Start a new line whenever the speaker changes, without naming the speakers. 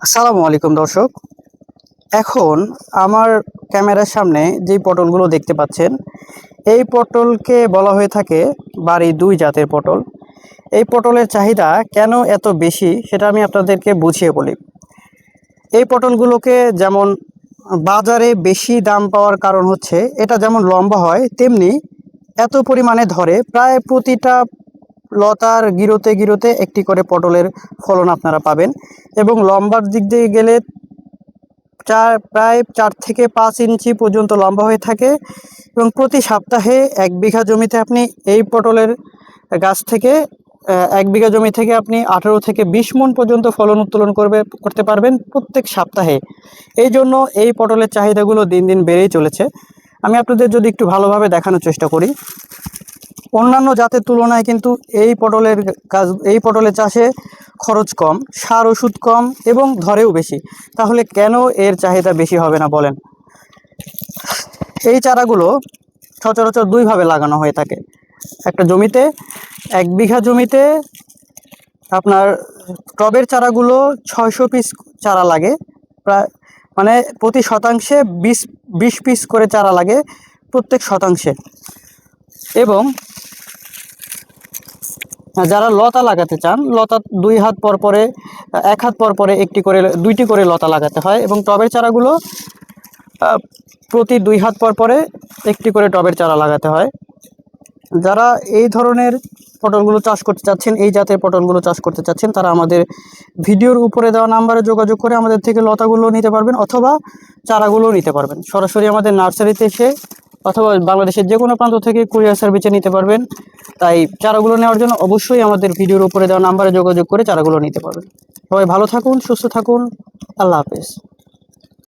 আসসালামু আলাইকুম দর্শক। এখন আমার ক্যামেরার সামনে যেই পটলগুলো দেখতে পাচ্ছেন, এই পটলকে বলা হয়ে থাকে বাড়ি ২ জাতের পটল। এই পটলের চাহিদা কেন এত বেশি সেটা আমি আপনাদেরকে বুঝিয়ে বলি। এই পটলগুলোকে যেমন বাজারে বেশি দাম পাওয়ার কারণ হচ্ছে এটা যেমন লম্বা হয় তেমনি এত পরিমাণে ধরে, প্রায় প্রতিটা লতার গিরোতে গিরোতে একটি করে পটলের ফলন আপনারা পাবেন। এবং লম্বার দিক দিয়ে গেলে প্রায় ৪ থেকে ৫ ইঞ্চি পর্যন্ত লম্বা হয়ে থাকে এবং প্রতি সপ্তাহে ১ বিঘা জমিতে আপনি এই পটলের গাছ থেকে ১ বিঘা জমি থেকে আপনি ১৮ থেকে ২০ মণ পর্যন্ত ফলন উত্তোলন করতে পারবেন প্রত্যেক সপ্তাহে। এই জন্য এই পটলের চাহিদাগুলো দিন দিন বেড়েই চলেছে। আমি আপনাদের যদি একটু ভালোভাবে দেখানোর চেষ্টা করি, অন্যান্য জাতের তুলনায় কিন্তু এই পটলের চাষে খরচ কম, সার ওষুধ কম এবং ধরেও বেশি। তাহলে কেন এর চাহিদা বেশি হবে না বলেন? এই চারাগুলো সচরাচর ২ ভাবে লাগানো হয়ে থাকে। একটা জমিতে ১ বিঘা জমিতে আপনার টবের চারাগুলো ৬০০ পিস চারা লাগে, প্রায় মানে প্রতি শতাংশে ২০ পিস করে চারা লাগে প্রত্যেক শতাংশে। এবং যারা লতা লাগাতে চান, লতা ২ হাত পর পরে ১ হাত পর পরে একটি করে ২টি করে লতা লাগাতে হয় এবং টবের চারাগুলো প্রতি ২ হাত পর পরে একটি করে টবের চারা লাগাতে হয়। যারা এই ধরনের পটলগুলো চাষ করতে চাচ্ছেন, এই জাতের পটলগুলো চাষ করতে চাচ্ছেন, তারা আমাদের ভিডিওর উপরে দেওয়া নাম্বারে যোগাযোগ করে আমাদের থেকে লতাগুলো নিতে পারবেন অথবা চারাগুলোও নিতে পারবেন। সরাসরি আমাদের নার্সারিতে এসে অথবা বাংলাদেশের যে কোনো প্রান্ত থেকে কুরিয়ার সার্ভিসে নিতে পারবেন। তাই চারাগুলো নেওয়ার জন্য অবশ্যই আমাদের ভিডিওর উপরে দেওয়া নাম্বারে যোগাযোগ করে চারাগুলো নিতে পারবেন। সবাই ভালো থাকুন, সুস্থ থাকুন। আল্লাহ হাফেজ।